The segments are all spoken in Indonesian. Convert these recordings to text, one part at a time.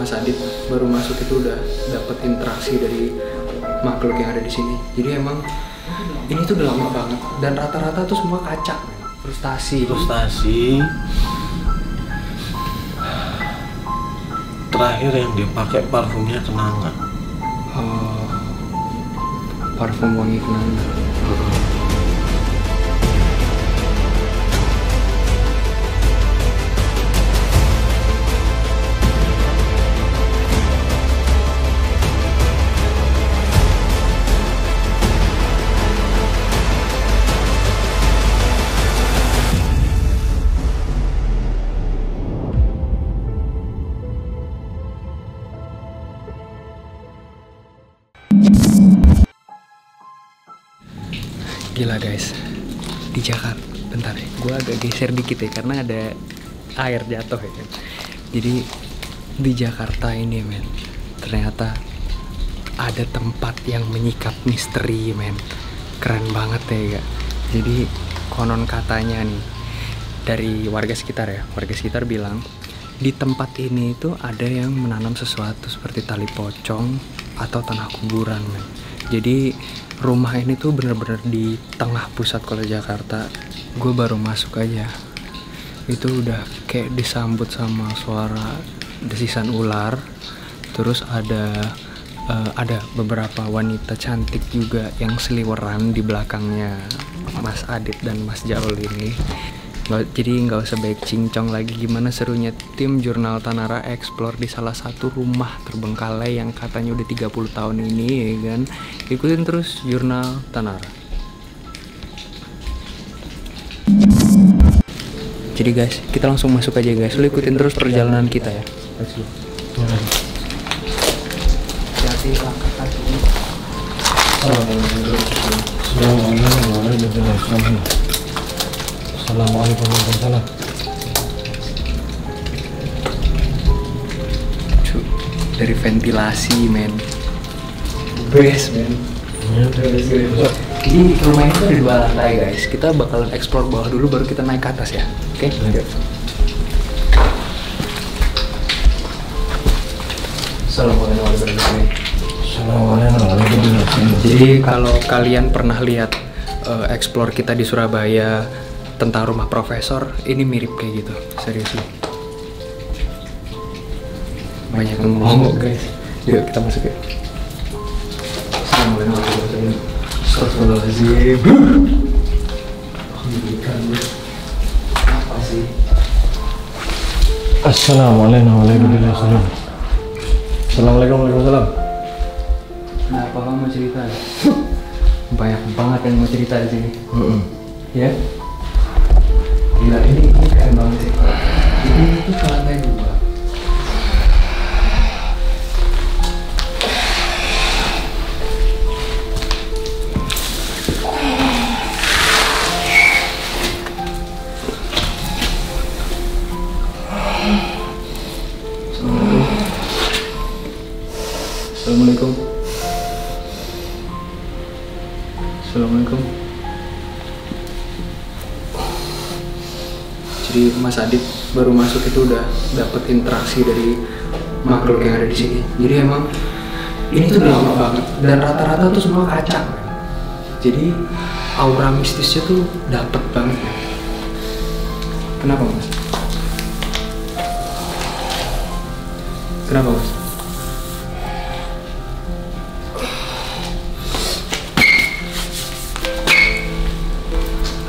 Mas Adit baru masuk itu udah dapet interaksi dari makhluk yang ada di sini. Jadi emang ini tuh udah lama banget dan rata-rata tuh semua kaca, frustasi. Terakhir yang dia pakai parfumnya kenangan. Oh, parfum wangi kenangan. Gila guys, di Jakarta, bentar ya, gue agak geser dikit ya karena ada air jatuh ya kan. Jadi di Jakarta ini men, ternyata ada tempat yang menyikap misteri men, keren banget ya gak? Jadi konon katanya nih dari warga sekitar ya, warga sekitar bilang di tempat ini itu ada yang menanam sesuatu seperti tali pocong atau tanah kuburan men. Jadi rumah ini tuh bener-bener di tengah pusat kota Jakarta. Gue baru masuk aja, itu udah kayak disambut sama suara desisan ular. Terus ada beberapa wanita cantik juga yang seliweran di belakangnya Mas Adit dan Mas Jaul ini. Jadi nggak usah baik cincong lagi. Gimana serunya tim Jurnal Tanara explore di salah satu rumah terbengkalai yang katanya udah 30 tahun ini ya kan. Ikutin terus Jurnal Tanara. Jadi guys, kita langsung masuk aja guys. Lu ikutin terus perjalanan kita ya. Hati-hati langkah kaki. Assalamualaikum warahmatullahi. Dari ventilasi men, best men. Jadi rumah ini tuh ada 2 lantai guys. Kita bakalan explore bawah dulu baru kita naik ke atas ya. Oke? Assalamualaikum warahmatullahi wabarakatuh. Jadi kalau kalian pernah lihat explore kita di Surabaya tentang rumah profesor, ini mirip kayak gitu, serius sih. Banyak yang ngomong guys. Yuk kita masuk ya. Assalamualaikum warahmatullahi wabarakatuh. Apa sih? Assalamualaikum warahmatullahi wabarakatuh. Assalamualaikum warahmatullahi wabarakatuh. Kenapa kamu mau cerita? Banyak banget yang mau cerita di sini. Ya? Gila, ini keren banget sih. Ini tuh ke lantai 2. Assalamualaikum. Assalamualaikum. Jadi Mas Adit baru masuk itu udah dapet interaksi dari makhluk yang ada di sini. Jadi emang ini tuh udah lama banget dan rata-rata tuh semua kaca. Jadi aura mistisnya tuh dapet banget. Kenapa Mas? Kenapa Mas?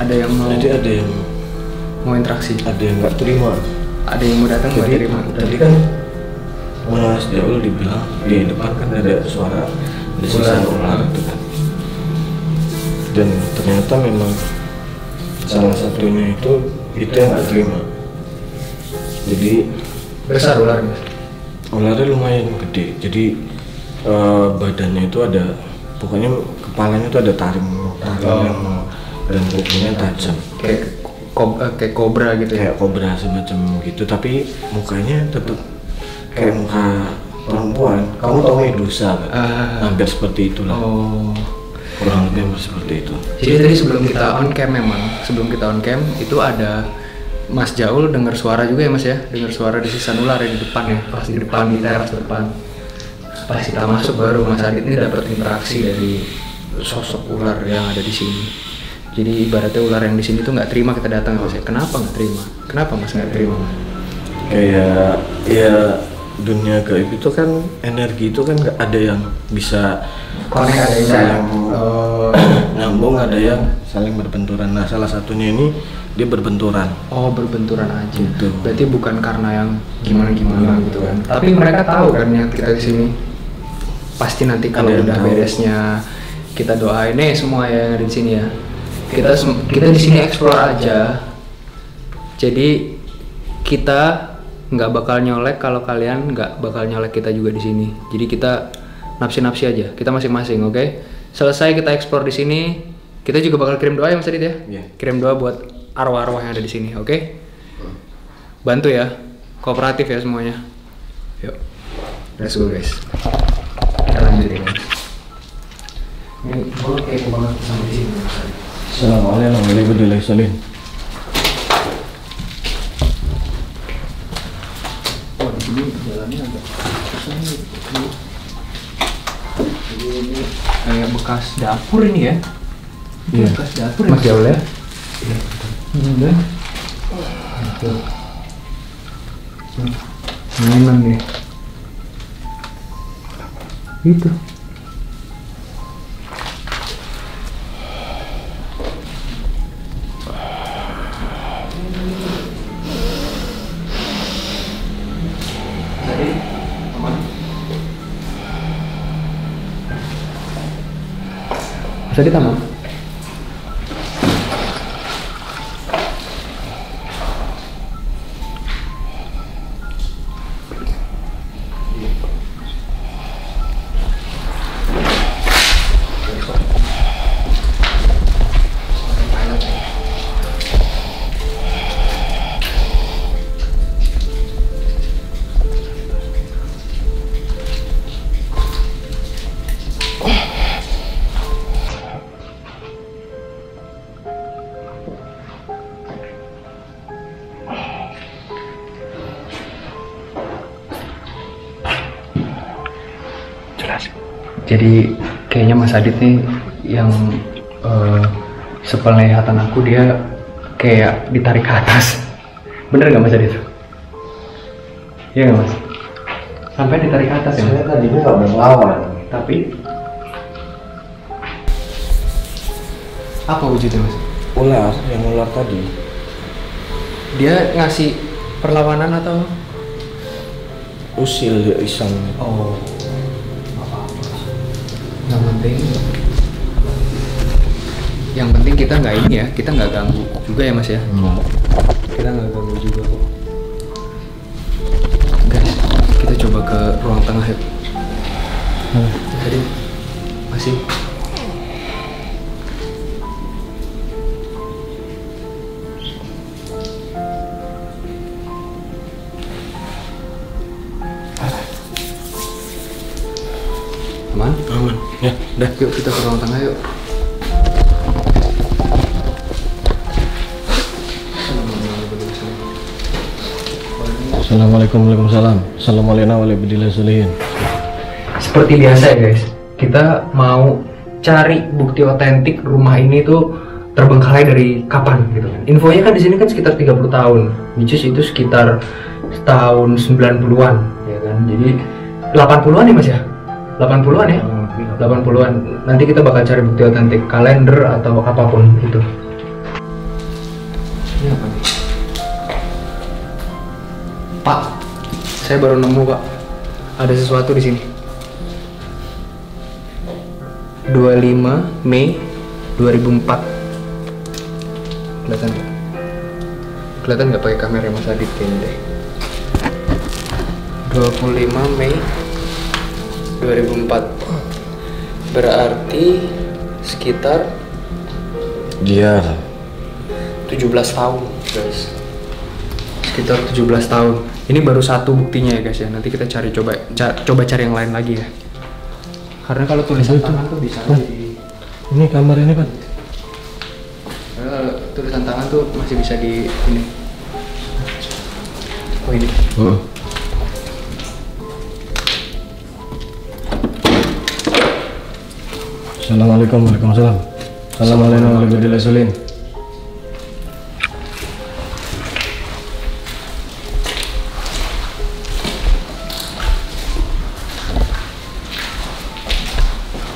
Ada yang mau? Jadi ada yang mau interaksi? Ada yang nggak terima. Ada yang mau datang nggak terima? Tadi kan Mas Jaul dibilang di depan kan ada suara desisan ular itu kan. Dan ternyata memang salah satunya itu yang nggak terima. Jadi besar ularnya? Ularnya lumayan gede. Jadi badannya itu ada, pokoknya kepalanya itu ada taring yang dan kukunya tajam. Kayak kobra gitu ya? Kayak kobra semacam gitu, tapi mukanya tetap kayak muka perempuan. Kamu tahu Medusa kan? Hampir seperti itulah. Kurang lebih seperti itu. Jadi tadi sebelum kita on cam itu ada Mas Jaul dengar suara juga ya Mas ya, dengar suara desisan ular ya di depan ya, pas di depan di teras depan. Pas kita masuk baru Mas Adit ini dapat interaksi dari sosok ular yang ada di sini. Jadi ibaratnya ular yang di sini tuh nggak terima kita datang Mas ya. Kenapa nggak terima? Kenapa Mas nggak terima? Kayak ya dunia gaib itu kan energi itu kan nggak ada yang bisa Konek ada yang saling nyambung, ada yang saling berbenturan. Nah salah satunya ini dia berbenturan. Oh berbenturan aja. Gitu. Berarti bukan karena yang gimana gitu kan. Tapi mereka tahu kan yang kita di sini. Pasti nanti kalau Ada yang udah tahu. beresnya kita doain nih semua yang ada di sini ya. Kita di sini explore aja. Jadi kita nggak bakal nyolek kalau kalian nggak bakal nyolek kita juga di sini. Jadi kita napsi-napsi aja. Kita masing-masing, oke? Selesai kita explore di sini, kita juga bakal kirim doa ya Mas Adit ya. Iya. Kirim doa buat arwah-arwah yang ada di sini, oke? Bantu ya, kooperatif ya semuanya. Yuk, let's go guys. Kita lanjut ya guys. Ini gue kepo banget sama di sini. Assalamualaikum warahmatullahi wabarakatuh. Oh di sini jalannya agak susah nih. Jadi ini kayak bekas dapur ini ya. Ini Iya. bekas dapur Mas Jaul ya. Iya. Betul. Betul. Mainan nih. Itu. Tadi aman. Bisa ditambah? Jelas. Jadi kayaknya Mas Adit nih yang sepenglihatan aku dia kayak ditarik ke atas. Bener nggak Mas Adit? Iya nggak Mas? Sampai ditarik ke atas ya? Saya tadinya nggak mau melawan. Tapi apa wujudnya Mas? Ular, yang ular tadi. Dia ngasih perlawanan atau? Usil dia iseng. Oh, yang penting kita nggak ini ya, kita nggak ganggu juga ya Mas ya. Kita nggak ganggu juga kok. Guys, kita coba ke ruang tengah yuk. Tadi masih. Aman? Aman. Ya, udah. Yuk kita ke ruang tengah yuk. Assalamualaikum warahmatullahi wabarakatuh. Assalamualaikum warahmatullahi wabarakatuh. Seperti biasa ya guys, kita mau cari bukti otentik rumah ini tuh terbengkalai dari kapan gitu kan. Infonya kan di sini kan sekitar 30 tahun. Which is itu sekitar tahun 90-an ya kan. Jadi 80-an ya Mas ya? 80-an ya? 80-an. Nanti kita bakal cari bukti otentik, kalender atau apapun itu. Ini apa nih? Pak, saya baru nemu Pak. Ada sesuatu di sini. 25 Mei 2004. Kelihatan nggak? Kelihatan nggak pakai kamera Mas Adit kayaknya deh. 25 Mei 2004. Berarti sekitar Dia 17 tahun, guys. Sekitar 17 tahun. Ini baru satu buktinya ya guys ya. Nanti kita cari coba cari yang lain lagi ya. Karena kalau tulisan tangan tuh bisa di ini kamar ini, Pak. tulisan tangan tuh masih bisa di ini. Oh ini. Assalamualaikum. Waalaikumsalam. Assalamualaikum warahmatullahi wabarakatuh.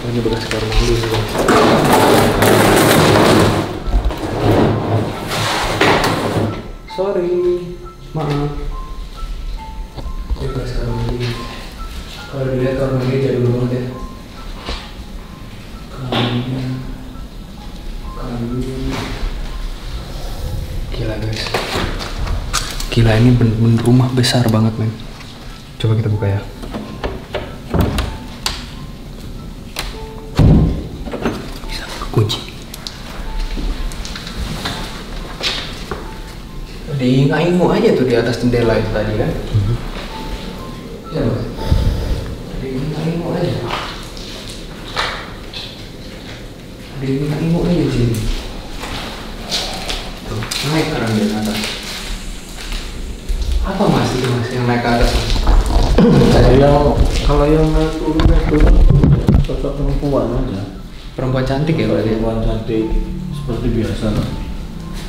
Ini bekas kamar mandi. Sorry, maaf. Ini bekas kamar mandi. Kalau dilihat kamar mandi jadul banget ya. Gila guys, gila ini bener-bener rumah besar banget men. Coba kita buka ya. Bisa kekunci. Di ngaingu aja tuh di atas jendela itu tadi kan. Ya mas, di ngaingu aja. Di ngaingu aja sini. Tuh, naik sekarang di atas. Apa mas itu mas yang naik ke atas mas? Kalau yang naik turun sosok perempuan aja. Perempuan cantik ya berarti? Perempuan cantik seperti biasa lah.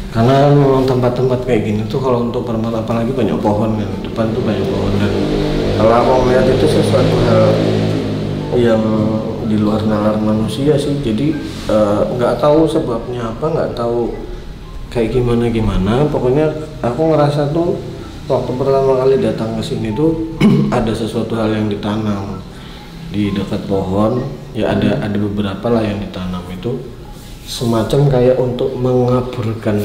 Karena memang tempat-tempat kayak gini tuh kalau untuk perempuan apalagi banyak pohon kan, depan tuh banyak pohon, dan kalau aku melihat itu sesuatu hal yang di luar nalar manusia sih. Jadi nggak tahu sebabnya apa, nggak tahu kayak gimana. Pokoknya aku ngerasa tuh waktu pertama kali datang ke sini tuh ada sesuatu hal yang ditanam di dekat pohon. Ya ada beberapa lah yang ditanam itu semacam kayak untuk mengaburkan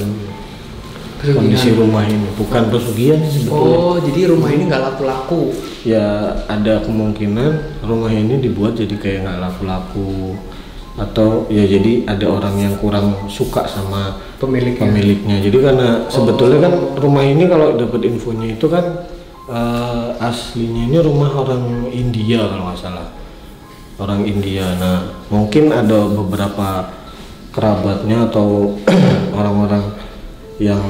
kondisi rumah ini, bukan pesugihan sebetulnya. Oh, jadi rumah ini nggak laku-laku? Ya ada kemungkinan rumah ini dibuat jadi kayak nggak laku-laku, atau ya jadi ada orang yang kurang suka sama pemiliknya. Jadi karena sebetulnya kan rumah ini kalau dapat infonya itu kan aslinya ini rumah orang India kalau nggak salah, orang India. Nah mungkin ada beberapa kerabatnya atau orang-orang yang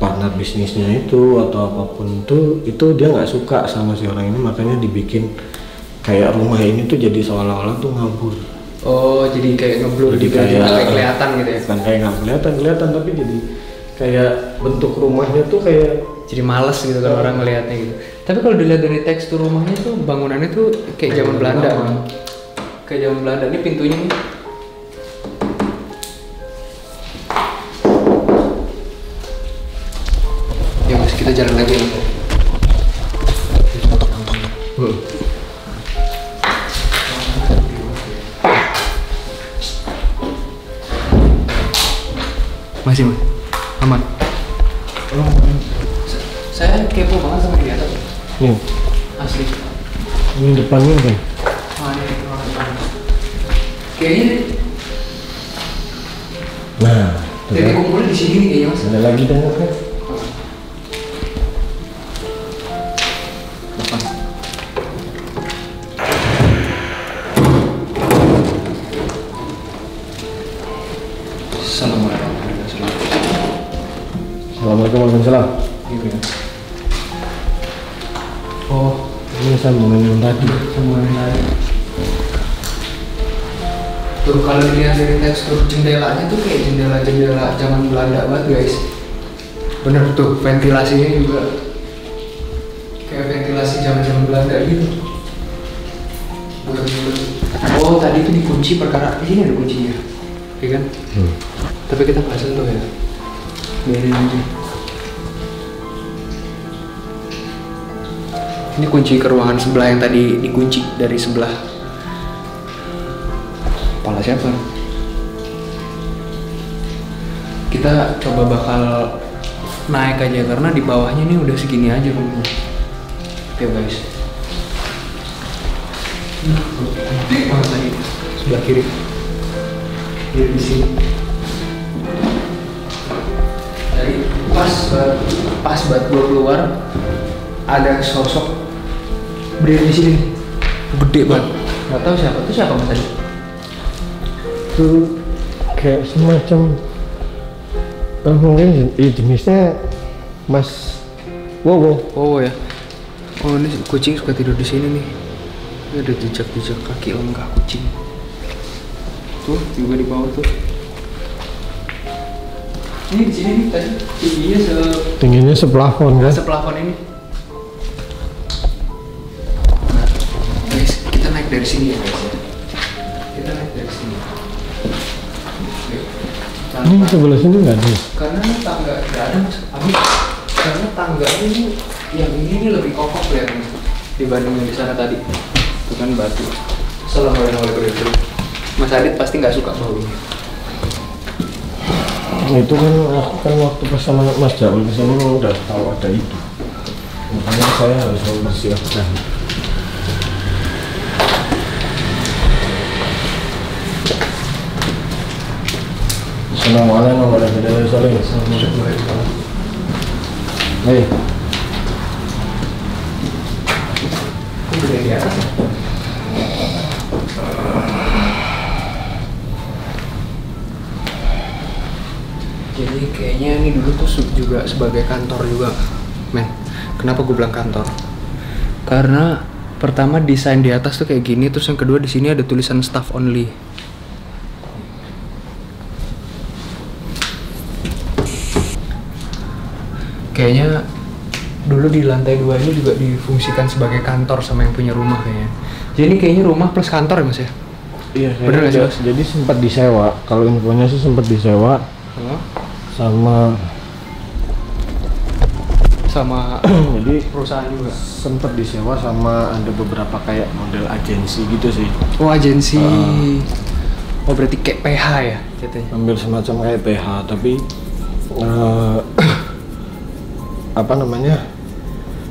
partner bisnisnya itu atau apapun itu dia nggak suka sama si orang ini, makanya dibikin kayak rumah ini tuh jadi seolah-olah tuh ngabur. Oh, jadi kayak ngeblur jadi gitu, kayak kelihatan gitu ya? Bukan kayak nggak kelihatan tapi jadi kayak bentuk rumahnya tuh kayak jadi males gitu kan orang ngelihatnya gitu. Tapi kalau dilihat dari tekstur rumahnya tuh bangunannya tuh kayak zaman Belanda kan? Kayak zaman Belanda. Ini pintunya nih. Ya mas, kita jalan lagi nih. Masih mas, aman. Saya kepo banget sama di atas. nih Asli. ini depannya kan. Ini ruangan depan. Kayaknya Nah jadi kumpulnya di sini nih kayaknya mas. ada lagi dong kan. Depan. Assalamualaikum warahmatullahi wabarakatuh. Assalamualaikum warahmatullahi wabarakatuh. Gitu ya. Oh, Ini sambungan yang tadi. semuanya tadi. Tuh kalau dilihat dari tekstur jendelanya tuh kayak jendela-jendela zaman Belanda banget guys. Bener tuh, ventilasinya juga kayak ventilasi zaman Belanda gitu. Bulat-bulat. Oh tadi itu dikunci perkara di sini ada kuncinya, ya kan? Tapi kita nggak sentuh ya, biarin aja. Ini kunci ke ruangan sebelah yang tadi dikunci dari sebelah. Kepala siapa? Kita coba bakal naik aja karena di bawahnya ini udah segini aja rumahnya. Oke guys. Gede banget tadi sebelah kiri. Dia di sini. Jadi pas buat gua keluar ada sosok berdiri di sini. Gede banget. Gak tahu siapa. Itu siapa mas tadi? Itu kayak semacam mungkin jenisnya mas Wow. Oh ya. Oh ini kucing suka tidur di sini nih. Ini ada jejak-jejak kaki langkah kucing. Tuh juga di bawah tuh. Ini di sini nih tadi Tingginya seplafon kan? seplafon ini. Nah, guys, kita naik dari sini ya guys ya. Kita naik dari sini. Ini sebelah sini nggak ada. Karena tangga nggak ada mas. Karena tangga ini yang ini lebih kokoh kelihatannya dibanding yang di sana tadi. Itu kan batu. Assalamualaikum warahmatullahi wabarakatuh. Mas Adit pasti nggak suka baunya. Itu kan aku kan waktu pas sama Mas Jaul kesini udah tahu ada itu. Makanya saya harus mempersiapkan. Assalamualaikum warahmatullahi wabarakatuh. Hei. Kok udah di atas ya? Jadi kayaknya ini dulu tuh juga sebagai kantor juga, men. Kenapa gue bilang kantor? Karena pertama desain di atas tuh kayak gini, terus yang kedua di sini ada tulisan staff only. Kayaknya dulu di lantai 2 ini juga difungsikan sebagai kantor sama yang punya rumah kayaknya. Jadi ini kayaknya rumah plus kantor ya mas ya? Iya, bener nggak sih mas? jadi sempat disewa. Kalau infonya sih sempat disewa. Sama jadi perusahaan juga. sempat disewa sama ada beberapa kayak model agensi gitu sih. Oh agensi. Oh berarti kayak PH ya jatuhnya? Hampir semacam kayak PH tapi apa namanya,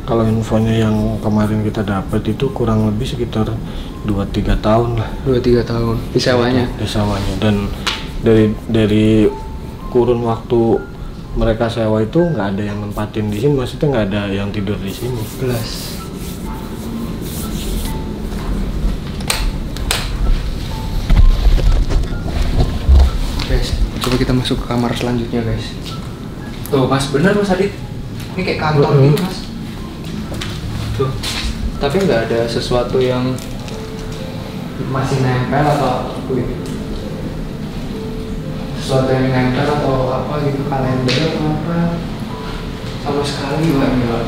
kalau infonya yang kemarin kita dapat itu kurang lebih sekitar 2-3 tahun lah. 2-3 tahun disewanya? Disewanya, dan dari kurun waktu mereka sewa itu nggak ada yang nempatin di sini, maksudnya nggak ada yang tidur di sini. Jelas. Guys, coba kita masuk ke kamar selanjutnya guys. Tuh mas, bener mas Adit. Ini kayak kantor gitu mas. Tuh, tapi nggak ada sesuatu yang masih nempel atau sesuatu yang nempel atau apa gitu, kalender atau apa, sama sekali nggak nih.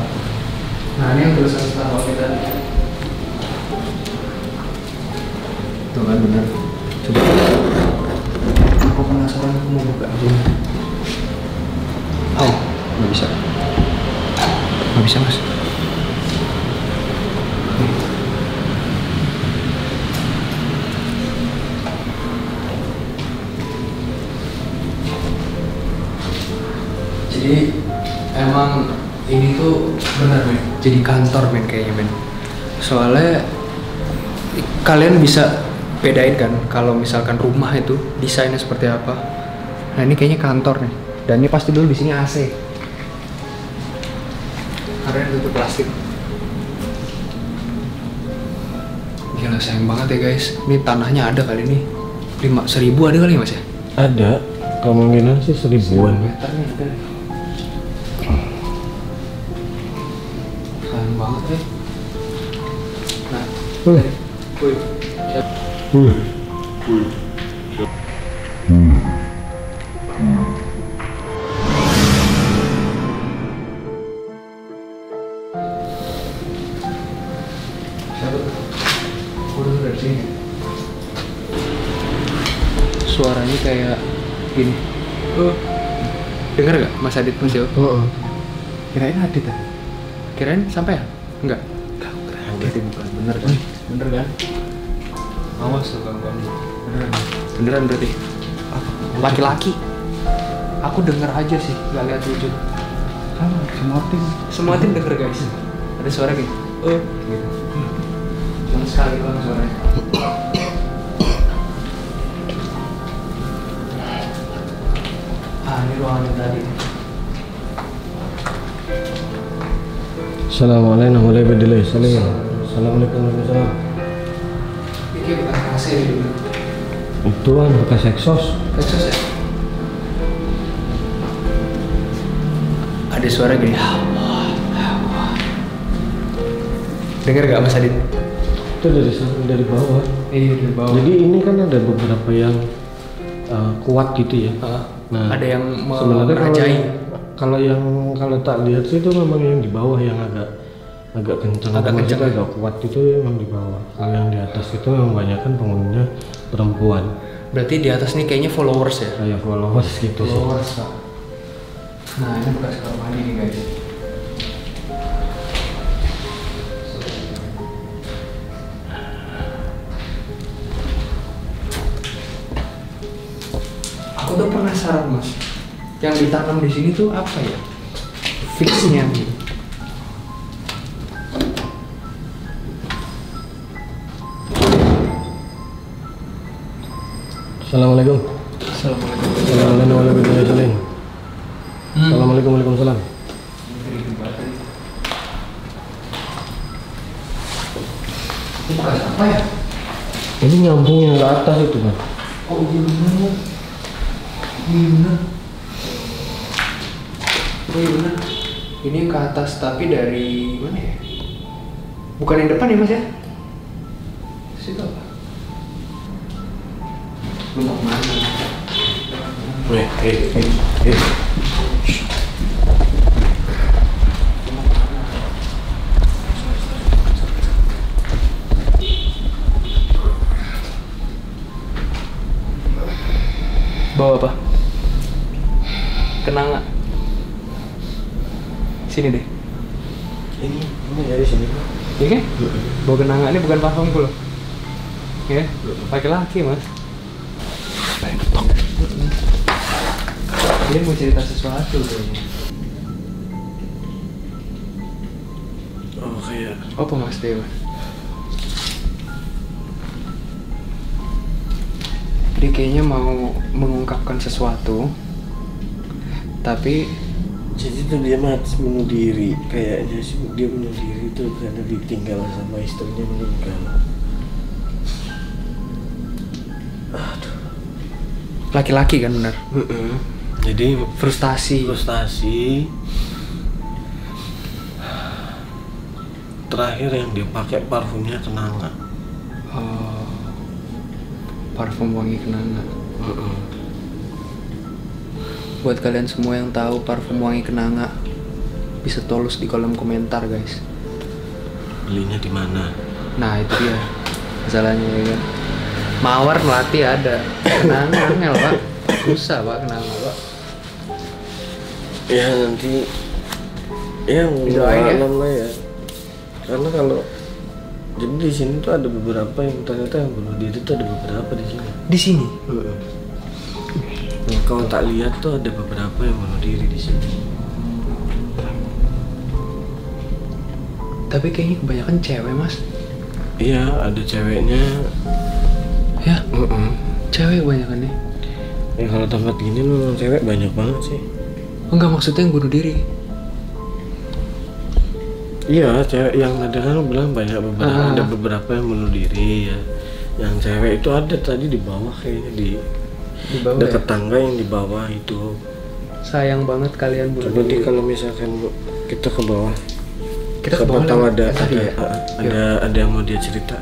Nah ini yang tulisan staff kita. Tuh kan bener. Coba. Aku penasaran, aku mau buka aja. Oh, nggak bisa. Nggak bisa mas. Jadi emang ini tuh bener men, jadi kantor men kayaknya men. Soalnya kalian bisa bedain kan kalau misalkan rumah itu desainnya seperti apa. Nah ini kayaknya kantor nih, dan ini pasti dulu di sini AC. Karena itu plastik. Gila sayang banget ya guys. Ini tanahnya ada kali ini 1.000 ada kali mas ya? Ada, kemungkinan sih 1000-an. Meternya ada. Sayang banget ya. Nah, wih. Suaranya kayak gini. Dengar gak Mas Adit Mas Jo? Kirain Adit ya? Kirain sampai ya? Enggak? Berarti bukan, bener kan? Bener kan? Awas lo gangguan. Beneran? Beneran berarti? Laki-laki? Aku denger aja sih, gak lihat wujud. Semua tim denger guys. Ada suara gitu? Gitu. Cuma sekali doang suaranya. Ini ruangan yang tadi. Assalamualaikum warahmatullahi wabarakatuh. Assalamualaikum warahmatullahi wabarakatuh. Ini bukan AC ini dulu. Itu kan bekas exhaust. Exhaust ya? Ada suara gini. Dengar gak Mas Adit? Itu dari bawah. Iya dari bawah. Jadi ini kan ada beberapa yang kuat gitu ya. Nah, ada yang sebenarnya merajai. kalau tak lihat sih itu memang yang di bawah yang agak kencang, agak kuat itu memang di bawah. Kalau yang di atas itu memang banyak kan penghuninya perempuan. Berarti di atas nih kayaknya followers ya? Kayak followers gitu sih. Followers Pak. Nah ini bekas kamar mandi nih guys. Aku tuh penasaran Mas, yang ditanam di sini tuh apa ya? Fixnya nih. Assalamualaikum. Assalamualaikum. Assalamualaikum warahmatullahi wabarakatuh. Assalamualaikum waalaikumsalam. Ini bekas apa ya? Ini nyambung yang ke atas itu kan. Oh iya bener. Iya bener. Oh iya bener. Ini ke atas tapi dari mana ya? Bukan yang depan ya Mas ya? Situ apa? Lu mau kemana? Bawa apa? Kenanga. Sini deh. Ini dari sini. Iya kan? Bawa kenanga ini bukan parfumku loh. Ya, laki-laki Mas. Dia mau cerita sesuatu kayaknya. Oh kayak. Apa Mas Dewa? Dia kayaknya mau mengungkapkan sesuatu, tapi Jadi tuh dia mati bunuh diri, kayaknya sih dia bunuh diri tuh karena ditinggal sama istrinya meninggal. Aduh. laki-laki kan benar. Jadi Frustasi. Terakhir yang dia pakai parfumnya kenanga. Oh, parfum wangi kenanga. Buat kalian semua yang tahu parfum wangi kenanga, bisa tulis di kolom komentar guys. Belinya di mana? Nah itu dia masalahnya ya kan. Mawar Melati ada, kenanga angel Pak, susah Pak kenanga Pak. Ya nanti ya Didoain ya? lah ya. Karena kalau jadi di sini tuh ada beberapa yang ternyata yang bunuh diri tuh ada beberapa di sini. Di sini. Nah, kalau tak lihat tuh ada beberapa yang bunuh diri di sini. Tapi kayaknya kebanyakan cewek Mas. Iya, ada ceweknya. Ya? Cewek kebanyakan nih. Ya kalau tempat gini memang cewek banyak banget sih. Enggak, maksudnya yang bunuh diri. Iya, cewek yang ada kan bilang banyak beberapa, ada beberapa yang bunuh diri ya. Yang cewek itu ada tadi di bawah kayaknya di bawah dekat ya? tangga yang di bawah itu. Sayang banget kalian bunuh Coba diri. kalau misalkan kita ke bawah, Kita ke siapa bawah tahu lewat ada tadi ya? ada yang mau dia cerita.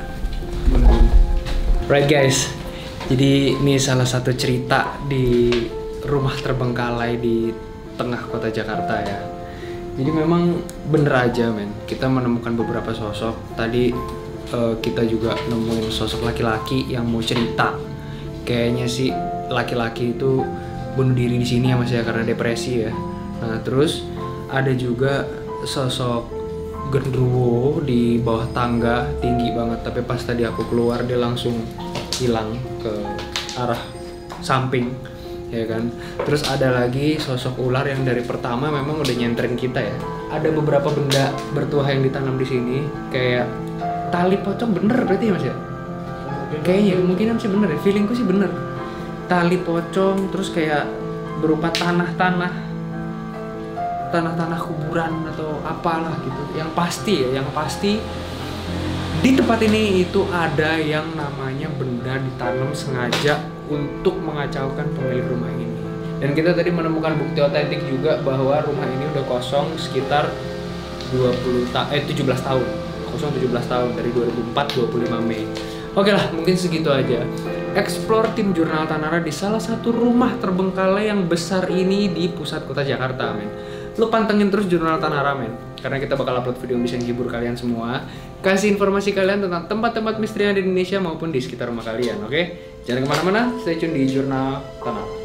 Right guys, jadi ini salah satu cerita di rumah terbengkalai di tengah kota Jakarta ya. Jadi memang bener aja men, kita menemukan beberapa sosok. Tadi kita juga nemuin sosok laki-laki yang mau cerita. Kayaknya sih laki-laki itu bunuh diri di sini ya Mas ya, karena depresi ya. Nah terus ada juga sosok genderuwo di bawah tangga tinggi banget, tapi pas tadi aku keluar dia langsung hilang ke arah samping ya kan. Terus ada lagi sosok ular yang dari pertama memang udah nyenterin kita ya. Ada beberapa benda bertuah yang ditanam di sini kayak tali pocong, bener berarti ya Mas ya? Kayaknya mungkin sih bener ya, feelingku sih bener. Tali pocong, terus kayak berupa tanah-tanah kuburan atau apalah gitu. Yang pasti di tempat ini itu ada yang namanya benda ditanam sengaja untuk mengacaukan pemilik rumah ini. Dan kita tadi menemukan bukti otentik juga bahwa rumah ini udah kosong sekitar 17 tahun 17 tahun dari 2004 25 Mei. Oke lah, mungkin segitu aja. Explore tim Jurnal Tanara di salah satu rumah terbengkalai yang besar ini di pusat kota Jakarta, men. Lu pantengin terus Jurnal Tanara, men. Karena kita bakal upload video yang bisa menghibur kalian semua. Kasih informasi kalian tentang tempat-tempat misteri yang ada di Indonesia maupun di sekitar rumah kalian, oke? Jangan kemana-mana, stay tune di Jurnal Tanara.